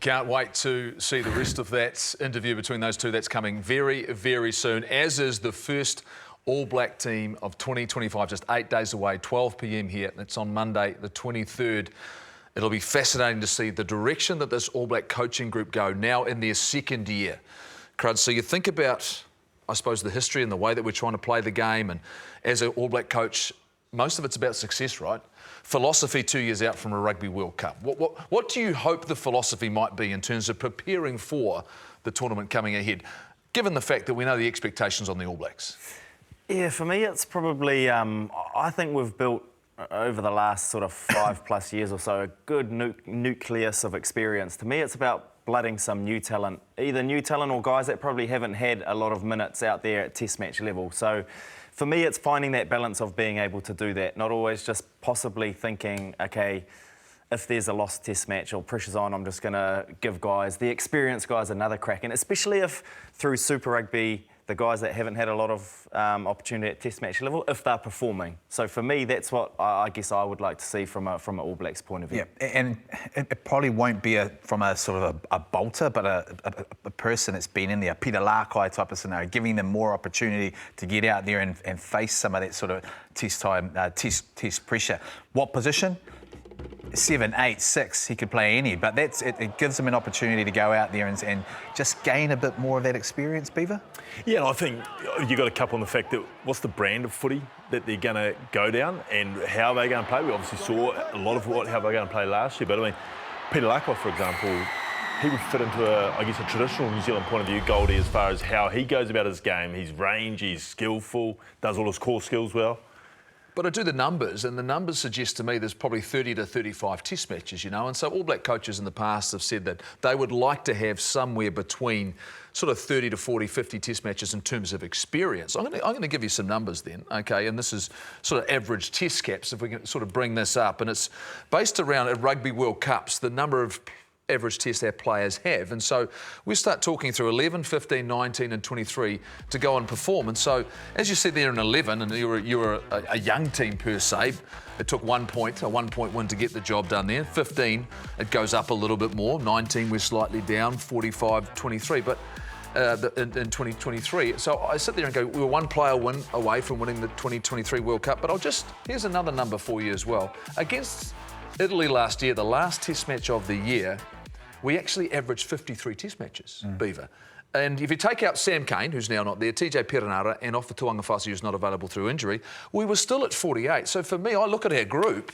Can't wait to see the rest of that interview between those two. That's coming very, very soon, as is the first All Black team of 2025, just 8 days away, 12 p.m. here. It's on Monday, the 23rd. It'll be fascinating to see the direction that this All Black coaching group go now in their second year. Crud, so you think about, I suppose, the history and the way that we're trying to play the game, and as an All Black coach, most of it's about success, right? Philosophy 2 years out from a Rugby World Cup. What do you hope the philosophy might be in terms of preparing for the tournament coming ahead, given the fact that we know the expectations on the All Blacks? Yeah, for me, it's probably, I think we've built over the last sort of 5+ years or so a good nucleus of experience. To me, it's about blooding some new talent, either new talent or guys that probably haven't had a lot of minutes out there at test match level. So for me, it's finding that balance of being able to do that, not always just possibly thinking, okay, if there's a lost test match or pressure's on, I'm just going to give guys, the experienced guys, another crack. And especially if through Super Rugby, the guys that haven't had a lot of opportunity at test match level, if they're performing. So for me, that's what I guess I would like to see from an All Blacks point of view. Yeah, and it probably won't be from a sort of a bolter, but a person that's been in there, a Peter Larkai type of scenario, giving them more opportunity to get out there and face some of that sort of test time, test pressure. What position? 7, 8, 6, he could play any, but it gives him an opportunity to go out there and just gain a bit more of that experience, Beaver? Yeah, and I think you've got to couple on the fact that what's the brand of footy that they're going to go down and how they're going to play. We obviously saw a lot of how they're going to play last year, but I mean, Peter Larkai, for example, he would fit into a traditional New Zealand point of view, Goldie, as far as how he goes about his game. He's range, he's skillful, does all his core skills well. But I do the numbers, and the numbers suggest to me there's probably 30 to 35 test matches, you know, and so All Black coaches in the past have said that they would like to have somewhere between sort of 30 to 40, 50 test matches in terms of experience. I'm going to give you some numbers then, okay, and this is sort of average test caps, if we can sort of bring this up, and it's based around at Rugby World Cups, the number of average test our players have. And so we start talking through 11, 15, 19 and 23 to go and perform. And so, as you said there in 11, and you were a young team per se, it took 1 point, a 1-point win to get the job done there. 15, it goes up a little bit more. 19, we're slightly down, 45, 23. But in 2023. So I sit there and go, we were one player win away from winning the 2023 World Cup. But here's another number for you as well. Against Italy last year, the last test match of the year, we actually averaged 53 test matches, Beaver. And if you take out Sam Cane, who's now not there, TJ Perenara, and Ofa Tuangafasi, who's not available through injury, we were still at 48. So for me, I look at our group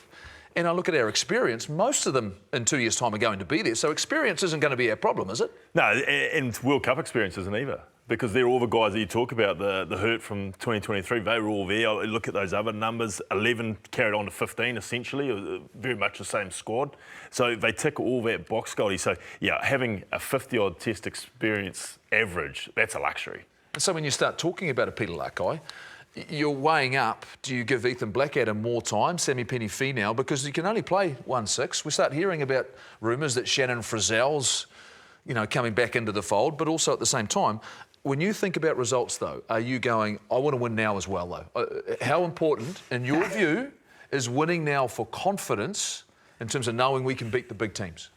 and I look at our experience. Most of them in 2 years' time are going to be there. So experience isn't going to be our problem, is it? No, and World Cup experience isn't either. Because they're all the guys that you talk about, the hurt from 2023, they were all there. I look at those other numbers, 11 carried on to 15 essentially, very much the same squad. So they tick all that box, Goldie. So yeah, having a 50-odd test experience average, that's a luxury. And so when you start talking about a Peter Larkai, you're weighing up, do you give Ethan Blackadder more time, Sammy Penny-Fee now, because you can only play 1-6. We start hearing about rumours that Shannon Frizzell's, coming back into the fold, but also at the same time, when you think about results, though, are you going, I want to win now as well, though? How important, in your view, is winning now for confidence in terms of knowing we can beat the big teams?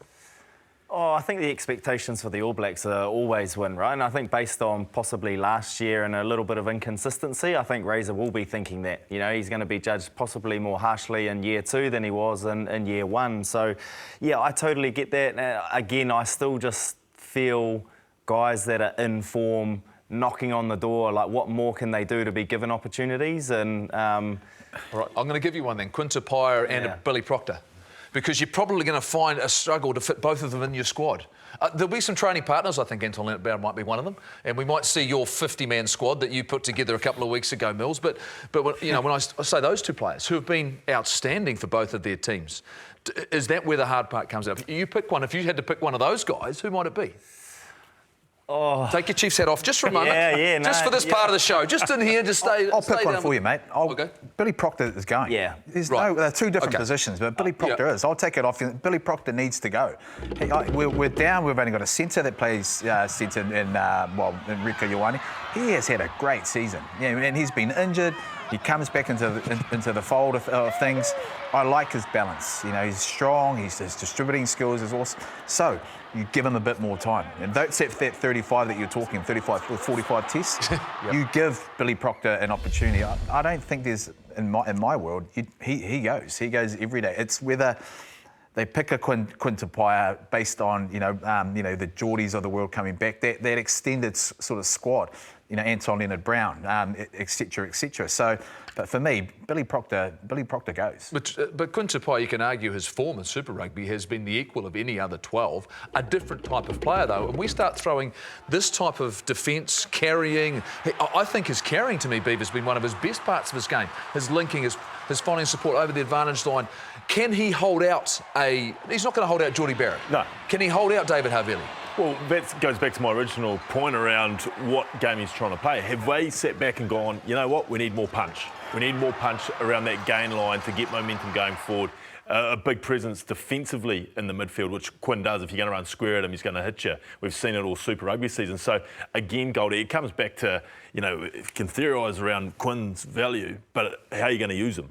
Oh, I think the expectations for the All Blacks are always win, right? And I think based on possibly last year and a little bit of inconsistency, I think Razor will be thinking that. He's going to be judged possibly more harshly in year 2 than he was in year 1. So, yeah, I totally get that. Again, I still just feel guys that are in form, knocking on the door, like what more can they do to be given opportunities? And right, I'm going to give you one then, Quinta Pyre and Billy Proctor. because you're probably going to find a struggle to fit both of them in your squad. There'll be some training partners. I think Anton Leonard might be one of them, and we might see your 50-man squad that you put together a couple of weeks ago, Mills. But when, when I say those two players who have been outstanding for both of their teams, is that where the hard part comes out? You pick one. If you had to pick one of those guys, who might it be? Oh. Take your Chiefs hat off just for a moment. Just for this part of the show. Just in here, just stay. I'll pick one for you, mate. Okay. Billy Proctor is going. Yeah. They're two different positions, but Billy Proctor is. I'll take it off. Billy Proctor needs to go. We're down. We've only got a centre that plays centre in Rico Ioane. He has had a great season. Yeah, and he's been injured. He comes back into the fold of things. I like his balance. He's strong. His distributing skills is awesome. So you give him a bit more time, and don't set that 35 that you're talking, 35 or 45 tests. You give Billy Proctor an opportunity. I don't think there's in my world. He goes. He goes every day. It's whether they pick a Quinn Tupaia based on the Geordies of the world coming back. That extended sort of squad. Anton Leonard-Brown, etc., etc. So, but for me, Billy Proctor goes. But Quinn Tupaia, you can argue his form in Super Rugby has been the equal of any other 12. A different type of player, though. And we start throwing this type of defence, carrying. I think his carrying, to me, Beaver, has been one of his best parts of his game. His linking, his finding support over the advantage line. Can he hold out He's not going to hold out Geordie Barrett. No. Can he hold out David Havili? Well, that goes back to my original point around what game he's trying to play. Have they sat back and gone, you know what, we need more punch. We need more punch around that gain line to get momentum going forward. A big presence defensively in the midfield, which Quinn does. If you're going to run square at him, he's going to hit you. We've seen it all Super Rugby season. So, again, Goldie, it comes back to, you can theorise around Quinn's value, but how are you going to use him?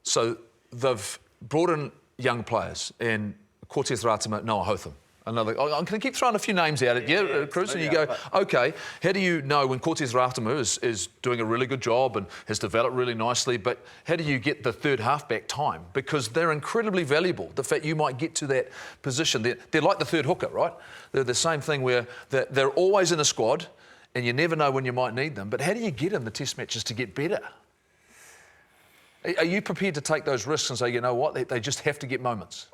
So, they've brought in young players, and Cortez Ratama, Noah Hotham. I'm going to keep throwing a few names out at you, Cruz, and you go, OK, how do you know when Cortez Ratama is doing a really good job and has developed really nicely, but how do you get the third halfback time? Because they're incredibly valuable, the fact you might get to that position. They're like the third hooker, right? They're the same thing where they're always in a squad and you never know when you might need them. But how do you get in the test matches to get better? Are you prepared to take those risks and say, you know what, they just have to get moments?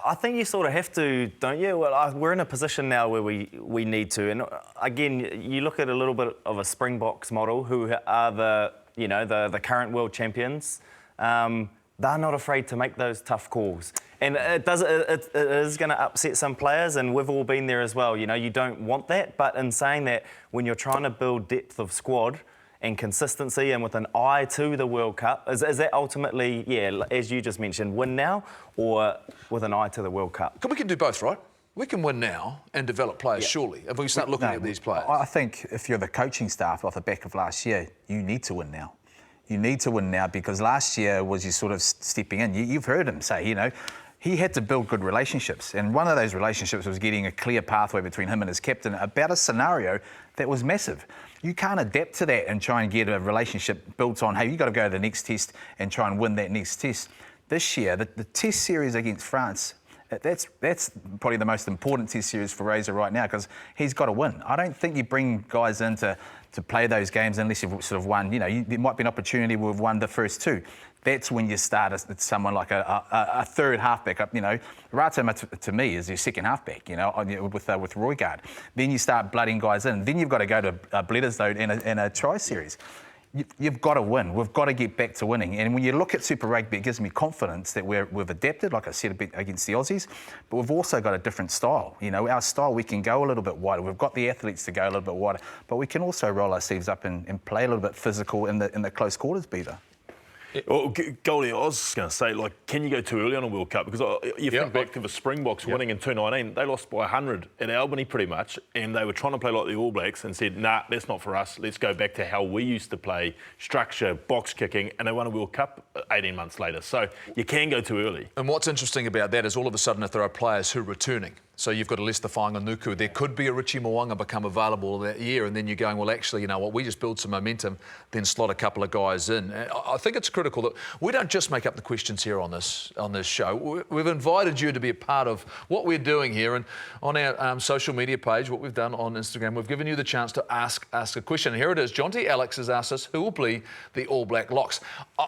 I think you sort of have to, don't you? Well, we're in a position now where we need to. And again, you look at a little bit of a Springboks model, who are the current world champions. They're not afraid to make those tough calls. And it is going to upset some players, and we've all been there as well. You don't want that. But in saying that, when you're trying to build depth of squad and consistency and with an eye to the World Cup, is that ultimately, as you just mentioned, win now or with an eye to the World Cup? We can do both, right? We can win now and develop players, surely, if we start looking at these players. I think if you're the coaching staff off the back of last year, you need to win now. You need to win now because last year was you sort of stepping in. You've heard him say, he had to build good relationships. And one of those relationships was getting a clear pathway between him and his captain about a scenario that was massive. You can't adapt to that and try and get a relationship built on, hey, you've got to go to the next test and try and win that next test. This year, the test series against France, that's probably the most important test series for Razor right now because he's got to win. I don't think you bring guys in to play those games unless you've sort of won. There might be an opportunity where we've won the first two. That's when you start as someone like a third halfback. Ratama to me is your second halfback, with Roygaard. Then you start blooding guys in. Then you've got to go to Bledisloe in a try series. You've got to win. We've got to get back to winning. And when you look at Super Rugby, it gives me confidence that we've adapted, like I said, a bit against the Aussies, but we've also got a different style. Our style, we can go a little bit wider. We've got the athletes to go a little bit wider, but we can also roll our sleeves up and play a little bit physical in the close quarters, Beaver. Well, Goldie, I was going to say, can you go too early on a World Cup? Because you think back to the Springboks winning in 2019, they lost by 100 at Albany pretty much, and they were trying to play like the All Blacks and said, nah, that's not for us. Let's go back to how we used to play, structure, box kicking, and they won a World Cup 18 months later. So you can go too early. And what's interesting about that is all of a sudden if there are players who are returning, So you've got a Lester Whainganuku. There could be a Richie Mo'unga become available that year, and then you're going, well, actually, you know what, we just build some momentum, then slot a couple of guys in. I think it's critical that we don't just make up the questions here on this show. We've invited you to be a part of what we're doing here, and on our social media page, what we've done on Instagram, we've given you the chance to ask a question. Here it is. Jonty Alex has asked us who will be the All Black locks.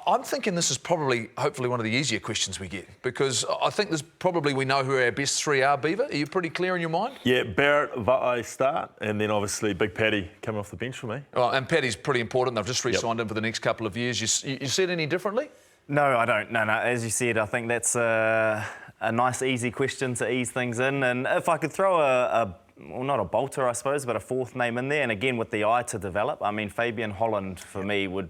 I'm thinking this is probably, hopefully, one of the easier questions we get, because I think there's probably, we know who our best three are. Beaver, are you pretty clear in your mind? Yeah, Barrett, Va'ai start, and then obviously Big Paddy coming off the bench for me. Oh, and Paddy's pretty important. They've just re-signed him for the next couple of years. You see it any differently? No, I don't. No. As you said, I think that's a nice, easy question to ease things in. And if I could throw well, not a bolter, I suppose, but a fourth name in there, and again with the eye to develop. I mean, Fabian Holland for me would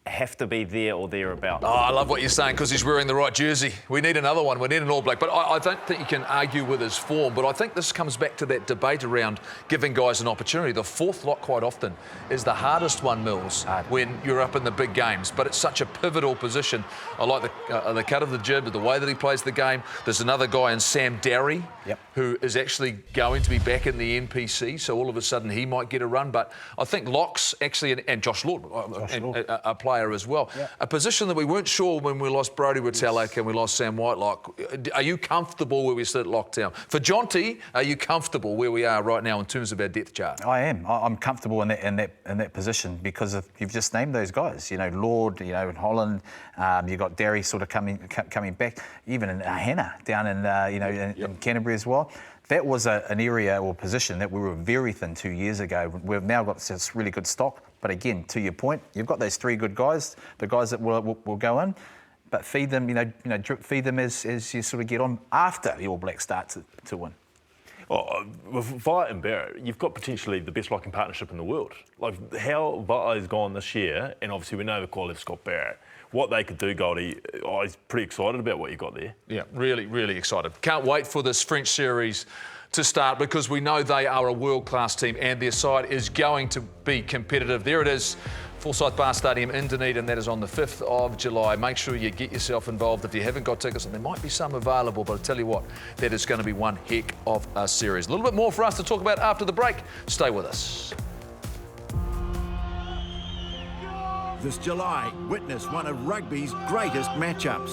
have to be there or thereabouts. Oh, I love what you're saying, because he's wearing the right jersey. We need another one. We need an All Black. But I don't think you can argue with his form. But I think this comes back to that debate around giving guys an opportunity. The fourth lock quite often is the hardest one, Mills, when you're up in the big games. But it's such a pivotal position. I like the cut of the jib, the way that he plays the game. There's another guy in Sam Darry, who is actually going to be back in the NPC. So all of a sudden he might get a run. But I think locks actually, and Josh Lord, a player as well. A position that we weren't sure when we lost Brodie Retallick and we lost Sam Whitelock. Are you comfortable where we sit at lockdown? For Jonty, are you comfortable where we are right now in terms of our depth chart? I am. I'm comfortable in that position because you've just named those guys. You know, Lord, you know, in Holland. You've got Derry sort of coming back. Even in Hannah down in in Canterbury as well. That was an area or position that we were very thin 2 years ago. We've now got this really good stock. But again, to your point, you've got those three good guys, the guys that will go in, but feed them, drip feed them as you sort of get on after the All Blacks start to win. Oh, with Va'ai and Barrett, you've got potentially the best locking partnership in the world. Like how Va'ai's gone this year, and obviously we know the quality of Scott Barrett. What they could do, Goldie, I was pretty excited about what you got there. Yeah, really, really excited. Can't wait for this French series to start, because we know they are a world-class team and their side is going to be competitive. There it is, Forsyth Bar Stadium in Dunedin, and that is on the 5th of July. Make sure you get yourself involved if you haven't got tickets, and there might be some available, but I tell you what, that is going to be one heck of a series. A little bit more for us to talk about after the break. Stay with us. This July, witness one of rugby's greatest matchups.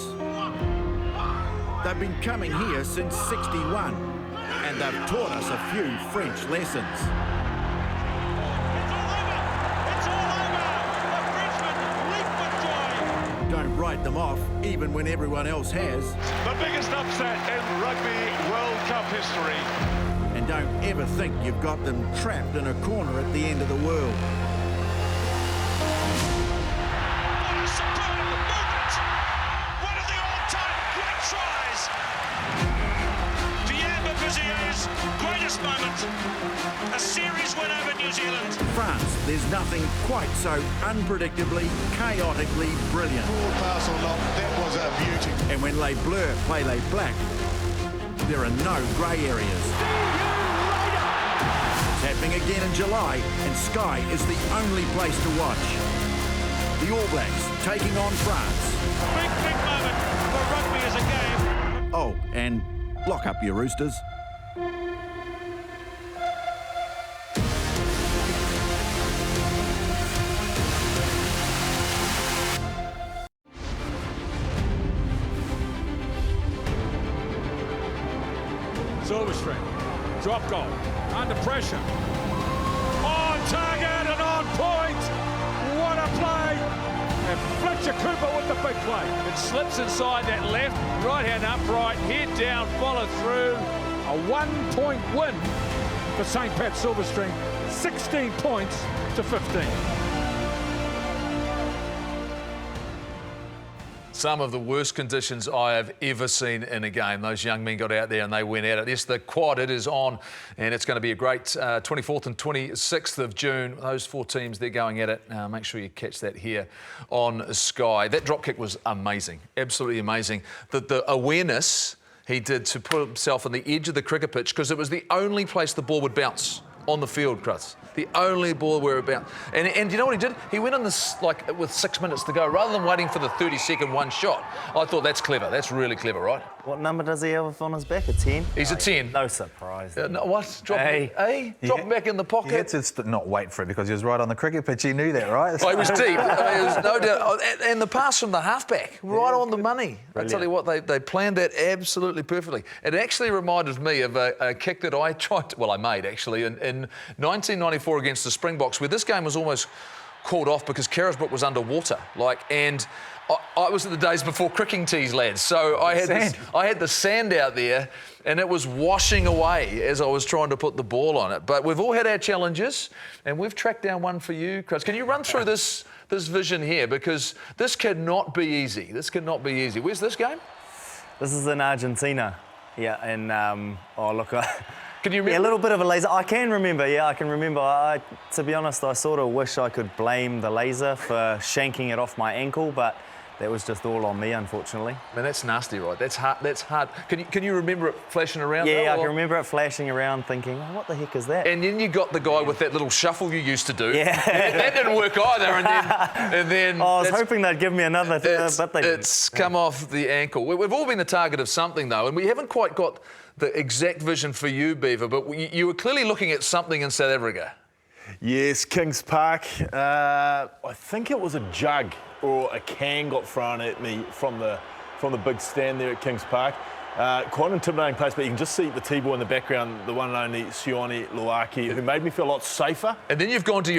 They've been coming here since '61, and they've taught us a few French lessons. It's all over. Don't write them off, even when everyone else has. The biggest upset in Rugby World Cup history. And don't ever think you've got them trapped in a corner at the end of the world. Greatest moment, a series win over New Zealand. France, there's nothing quite so unpredictably, chaotically brilliant. Forward pass or not, that was a beauty. And when Les Bleus play Les Blacks, there are no grey areas. It's happening again in July, and Sky is the only place to watch. The All Blacks taking on France. Big moment for rugby as a game. Oh, and lock up your Roosters. Silverstream, drop goal, under pressure, on target and on point. What a play! And Fletcher Cooper with the big play. It slips inside that left, right hand upright, head down, follow through. A 1-point win for St. Pat Silverstream, 16 points to 15. Some of the worst conditions I have ever seen in a game. Those young men got out there and they went at it. Yes, the quad, it is on, and it's going to be a great 24th and 26th of June. Those four teams, they're going at it. Make sure you catch that here on Sky. That drop kick was amazing, absolutely amazing. The awareness he did to put himself on the edge of the cricket pitch, because it was the only place the ball would bounce. on the field, Chris. The only ball we're about. And you know what he did? He went on this, like, with 6 minutes to go, rather than waiting for the 30-second one shot. I thought that's clever. That's really clever, right? What number does he have on his back? A 10? He's a 10. No surprise. No, what? Drop Drop back in the pocket. He had to not wait for it because he was right on the cricket pitch. He knew that, right? Oh, he was deep. There was no doubt. And the pass from the halfback, right on the money. Brilliant. I tell you what, they planned that absolutely perfectly. It actually reminded me of a kick that I I made actually in 1994 against the Springboks, where this game was almost called off because Carisbrook was underwater. And I was at the days before cricking tees, lads. So I had the sand out there, and it was washing away as I was trying to put the ball on it. But we've all had our challenges, and we've tracked down one for you, Chris. Can you run through this vision here? Because this cannot be easy. This cannot be easy. Where's this game? This is in Argentina. Yeah, and can you remember? Yeah, a little bit of a laser. I can remember, I can remember. To be honest, I sort of wish I could blame the laser for shanking it off my ankle, but that was just all on me, unfortunately. Man, that's nasty, right? That's hard. Can you remember it flashing around? Yeah, I can remember it flashing around thinking, oh, what the heck is that? And then you got the guy with that little shuffle you used to do. Yeah. That didn't work either. And then I was hoping they'd give me another, but they didn't. It's come off the ankle. We've all been the target of something, though, and we haven't quite got the exact vision for you, Beaver, but you were clearly looking at something in South Africa. Yes, Kings Park. I think it was a jug or a can got thrown at me from the big stand there at Kings Park. Quite an intimidating place, but you can just see the T-ball in the background, the one and only Sione Luaki, who made me feel a lot safer. And then you've gone to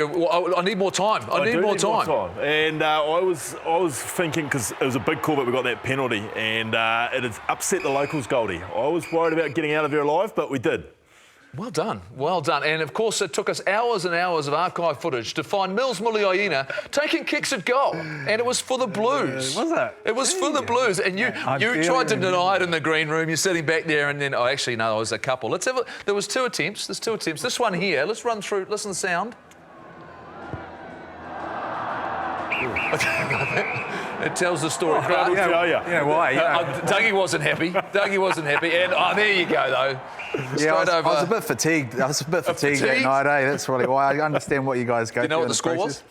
I need more time. I need more time. And I was thinking, because it was a big call, but we got that penalty, and it has upset the locals, Goldie. I was worried about getting out of here alive, but we did. Well done, well done. And of course, it took us hours and hours of archive footage to find Mils Muliaina taking kicks at goal. And it was for the Blues. Was it? It was for the Blues. And you tried to deny it in the green room. You're sitting back there, and then, actually, no, it was a couple. There was two attempts. There's two attempts. This one here, let's run through, listen to the sound. It tells the story. Yeah, why? Dougie wasn't happy. And there you go, though. I was a bit fatigued. That night, That's really why. I understand what you guys go through. Do you know what the score was?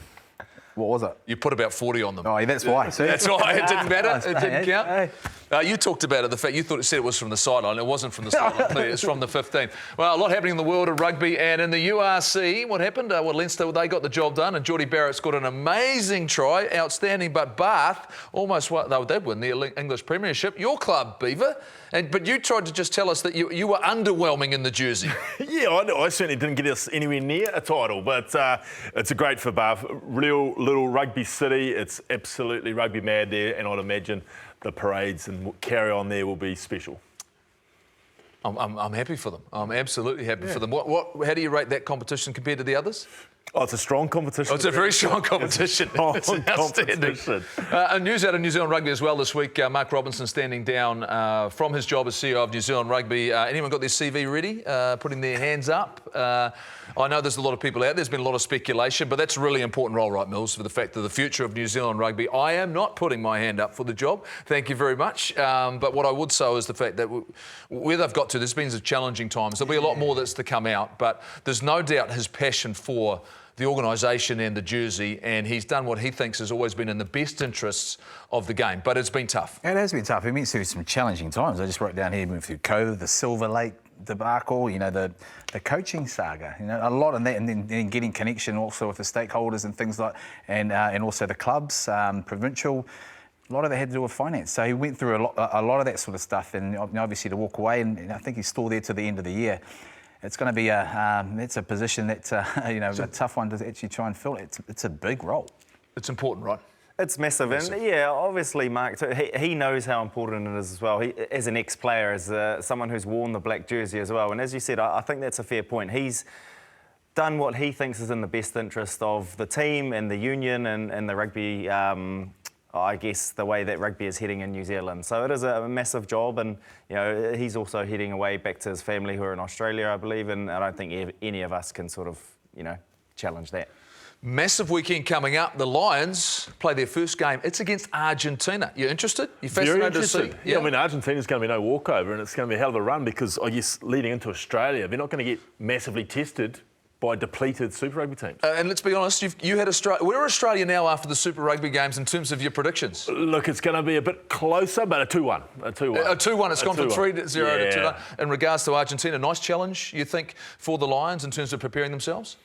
What was it? You put about 40 on them. Oh, that's why. See? That's why. It didn't matter. It didn't count. You talked about it, the fact you said it was from the sideline. It wasn't from the sideline. It's from the 15. Well, a lot happening in the world of rugby, and in the URC, what happened? Leinster, they got the job done, and Geordie Barrett scored an amazing try, outstanding. But Bath almost they'd win the English Premiership. Your club, Beaver. But you tried to just tell us that you were underwhelming in the jersey. Yeah, I certainly didn't get us anywhere near a title, but it's a great for Bath. Real little rugby city. It's absolutely rugby mad there, and I'd imagine the parades and carry on there will be special. I'm happy for them. I'm absolutely happy for them. How do you rate that competition compared to the others? Oh, it's a strong competition. Oh, it's a very strong competition. It's outstanding. News out of New Zealand Rugby as well this week. Mark Robinson standing down from his job as CEO of New Zealand Rugby. Anyone got their CV ready? Putting their hands up? I know there's a lot of people out. There's been a lot of speculation, but that's a really important role, right, Mills, for the fact that the future of New Zealand Rugby. I am not putting my hand up for the job. Thank you very much. But what I would say is the fact that where they've got to, there's been some challenging times. There'll be a lot more that's to come out, but there's no doubt his passion for the organisation and the jersey, and he's done what he thinks has always been in the best interests of the game. But it's been tough. It has been tough. He went through some challenging times. I just wrote down here, went through COVID, the Silver Lake debacle, the coaching saga, a lot of that, and then getting connection also with the stakeholders and things like, and also the clubs, provincial. A lot of that had to do with finance. So he went through a lot of that sort of stuff, and obviously to walk away, and I think he's still there to the end of the year. It's going to be it's a position that a tough one to actually try and fill. It's a big role. It's important, right? It's massive, and obviously, Mark, he knows how important it is as well. He, as an ex-player, as someone who's worn the black jersey as well, and as you said, I think that's a fair point. He's done what he thinks is in the best interest of the team and the union and the rugby. I guess the way that rugby is heading in New Zealand. So it is a massive job, and he's also heading away back to his family who are in Australia, I believe, and I don't think any of us can sort of, challenge that. Massive weekend coming up. The Lions play their first game. It's against Argentina. You interested? You fascinated to see? Yeah, I mean, Argentina's going to be no walkover, and it's going to be a hell of a run because I guess leading into Australia, they're not going to get massively tested by depleted Super Rugby teams. And let's be honest, you had Australia. Where are Australia now after the Super Rugby games in terms of your predictions? Look, it's going to be a bit closer, but a 2-1. A 2-1. A 2-1. It's gone from 3-0 to 2-1. In regards to Argentina, nice challenge, you think, for the Lions in terms of preparing themselves?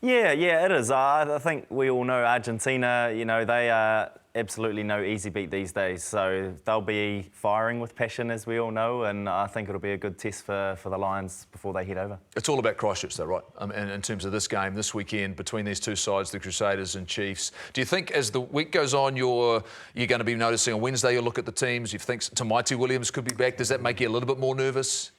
Yeah, it is. I think we all know Argentina, you know, they are absolutely no easy beat these days. So they'll be firing with passion, as we all know, and I think it'll be a good test for the Lions before they head over. It's all about Christchurch, though, right? In terms of this game, this weekend, between these two sides, the Crusaders and Chiefs. Do you think as the week goes on, you're going to be noticing on Wednesday, you'll look at the teams, you think Tamaiti Williams could be back? Does that make you a little bit more nervous?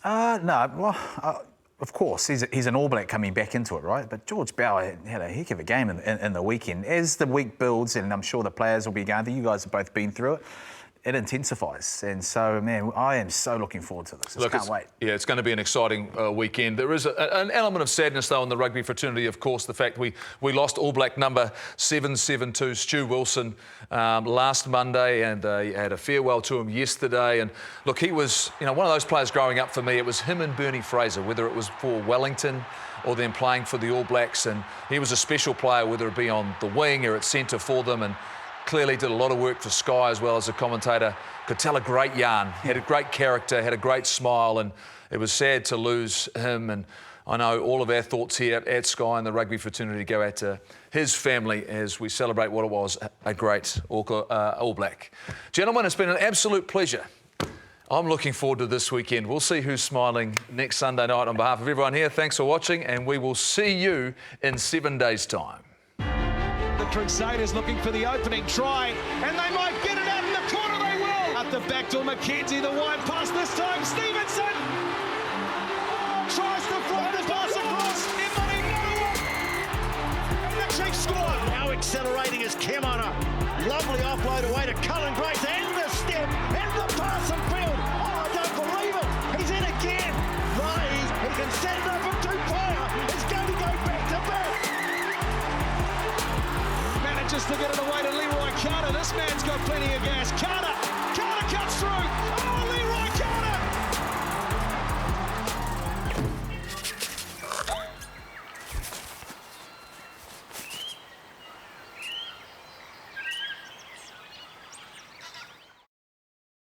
No, well... Of course, he's an All Black coming back into it, right? But George Bower had a heck of a game in the weekend. As the week builds, and I'm sure the players will be going through, you guys have both been through it, it intensifies. And so, man, I am so looking forward to this. I can't wait. Yeah, it's going to be an exciting weekend. There is an element of sadness, though, in the rugby fraternity, of course, the fact we lost All Black number 772, Stu Wilson, last Monday, and had a farewell to him yesterday. And look, he was, one of those players growing up for me. It was him and Bernie Fraser, whether it was for Wellington or then playing for the All Blacks. And he was a special player, whether it be on the wing or at centre for them. And clearly did a lot of work for Sky as well as a commentator. Could tell a great yarn, had a great character, had a great smile, and it was sad to lose him. And I know all of our thoughts here at Sky and the rugby fraternity go out to his family as we celebrate what it was, a great All Black. Gentlemen, it's been an absolute pleasure. I'm looking forward to this weekend. We'll see who's smiling next Sunday night. On behalf of everyone here, thanks for watching, and we will see you in 7 days' time. The Crusaders looking for the opening try, and they might get it out in the corner. They will. At the back door, McKenzie, the wide pass this time. Stevenson tries to fly the pass across. And the Chiefs score. Now accelerating is Kemana. Lovely offload away to Cullen Grace, and the step, and the pass and field. Oh, I don't believe it. He's in again. Rise, he can set it up from two-player. It's going to go back to back. Just to get it away to Leroy Carter. This man's got plenty of gas. Carter cuts through. Oh, Leroy!